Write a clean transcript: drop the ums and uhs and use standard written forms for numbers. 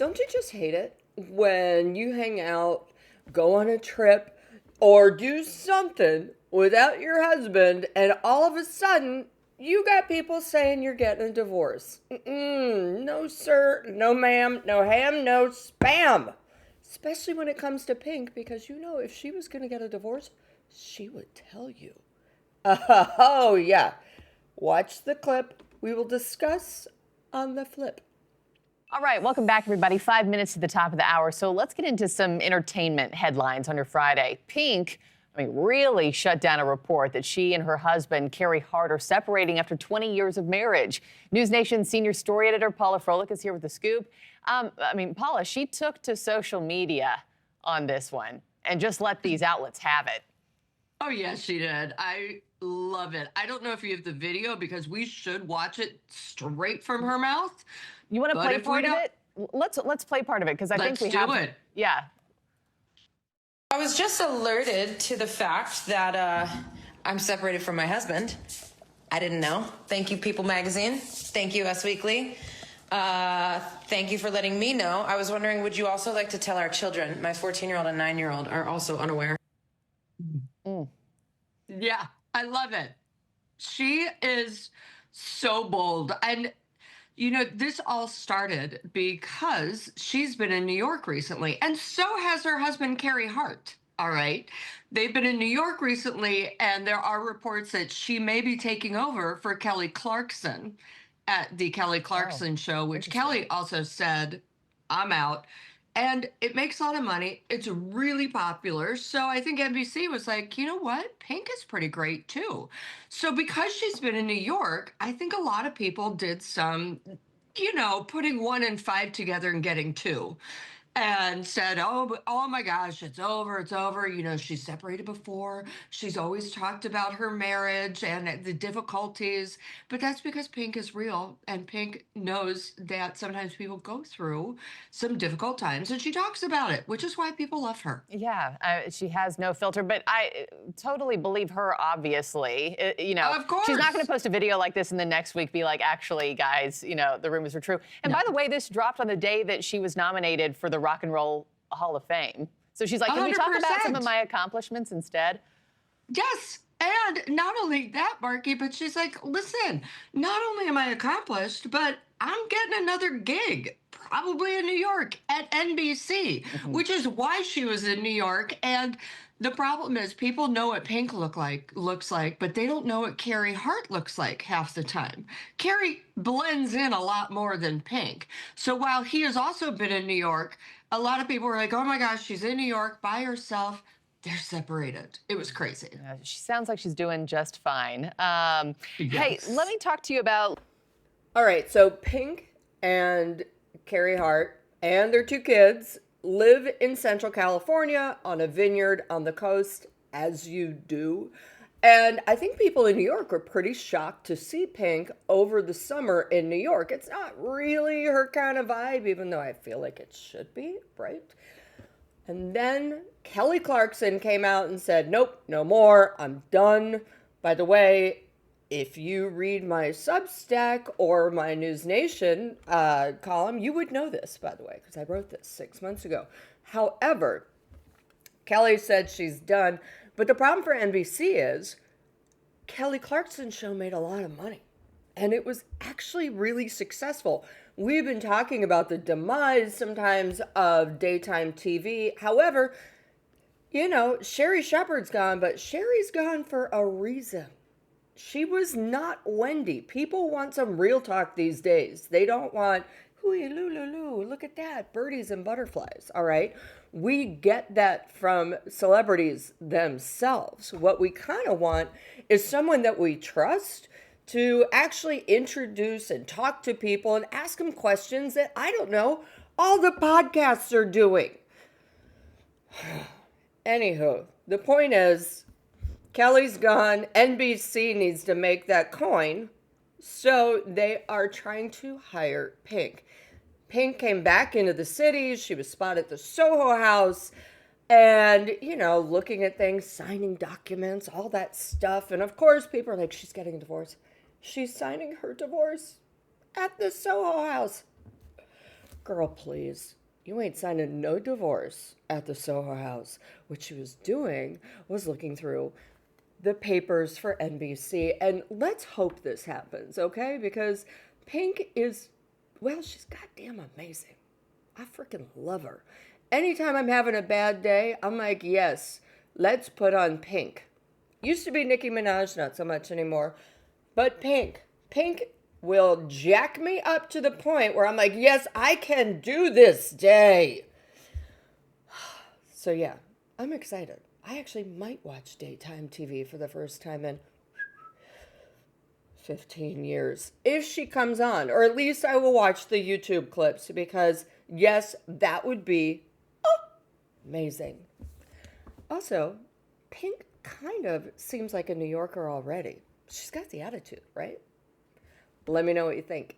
Don't you just hate it when you hang out, go on a trip, or do something without your husband, and all of a sudden you got people saying you're getting a divorce? No, sir, no, ma'am, no ham, no spam. Especially when it comes to Pink, because if she was going to get a divorce, she would tell you. Oh, yeah. Watch the clip. We will discuss on the flip. All right, welcome back, everybody. 5 minutes to the top of the hour. So let's get into some entertainment headlines on your Friday. Pink, really shut down a report that she and her husband, Carey Hart, are separating after 20 years of marriage. News Nation's senior story editor, Paula Froelich, is here with the scoop. Paula, she took to social media on this one and just let these outlets have it. Oh, yes, she did. I love it. I don't know if you have the video because we should watch it straight from her mouth. You want to play part of it? Let's play part of it because I think we have. Let's do it. Yeah. I was just alerted to the fact that I'm separated from my husband. I didn't know. Thank you, People Magazine. Thank you, Us Weekly. Thank you for letting me know. I was wondering, would you also like to tell our children? My 14-year-old and 9-year-old are also unaware. Yeah, I love it. She is so bold. And, this all started because she's been in New York recently, and so has her husband, Carey Hart. All right. They've been in New York recently, and there are reports that she may be taking over for Kelly Clarkson at the Kelly Clarkson show, which Kelly also said, I'm out. And it makes a lot of money. It's really popular. So I think NBC was like, you know what? Pink is pretty great too. So because she's been in New York, I think a lot of people did some, putting 1 and 5 together and getting 2. And said, oh my gosh, it's over, it's over. She's separated before. She's always talked about her marriage and the difficulties. But that's because Pink is real. And Pink knows that sometimes people go through some difficult times. And she talks about it, which is why people love her. Yeah, she has no filter. But I totally believe her, obviously. Of course. She's not going to post a video like this and the next week be like, actually, guys, the rumors are true. And by the way, this dropped on the day that she was nominated for the Rock and Roll Hall of Fame. So she's like, can we talk about some of my accomplishments instead? Yes. And not only that, Marky, but she's like, listen, not only am I accomplished, but I'm getting another gig, probably in New York at NBC, which is why she was in New York. And the problem is people know what Pink looks like, but they don't know what Carey Hart looks like half the time. Carey blends in a lot more than Pink. So while he has also been in New York, a lot of people were like, oh my gosh, she's in New York by herself. They're separated. It was crazy. She sounds like she's doing just fine. Yes. Hey, let me talk to you about... All right, so Pink and Carey Hart and their 2 kids live in Central California on a vineyard on the coast, as you do. And I think people in New York were pretty shocked to see Pink over the summer in New York. It's not really her kind of vibe, even though I feel like it should be, right? And then Kelly Clarkson came out and said, nope, no more, I'm done. By the way, if you read my Substack or my News Nation column, you would know this, by the way, because I wrote this 6 months ago. However, Kelly said she's done. But the problem for NBC is Kelly Clarkson's show made a lot of money. And it was actually really successful. We've been talking about the demise sometimes of daytime TV. However, Sherri Shepherd's gone, but Sherri's gone for a reason. She was not Wendy. People want some real talk these days. They don't want, hooey, loo, look at that, birdies and butterflies, all right? We get that from celebrities themselves. What we kind of want is someone that we trust to actually introduce and talk to people and ask them questions that, I don't know, all the podcasts are doing. Anywho, the point is, Kelly's gone. NBC needs to make that coin. So they are trying to hire Pink. Pink came back into the city. She was spotted at the Soho House and, looking at things, signing documents, all that stuff. And of course, people are like, she's getting a divorce. She's signing her divorce at the Soho House. Girl, please. You ain't signing no divorce at the Soho House. What she was doing was looking through the papers for NBC. And let's hope this happens, okay? Because Pink is, well, she's goddamn amazing. I freaking love her. Anytime I'm having a bad day, I'm like, yes, let's put on Pink. Used to be Nicki Minaj, not so much anymore. But Pink will jack me up to the point where I'm like, yes, I can do this day. So yeah, I'm excited. I actually might watch daytime TV for the first time in 15 years. If she comes on, or at least I will watch the YouTube clips because yes, that would be amazing. Also, Pink kind of seems like a New Yorker already. She's got the attitude, right? Let me know what you think.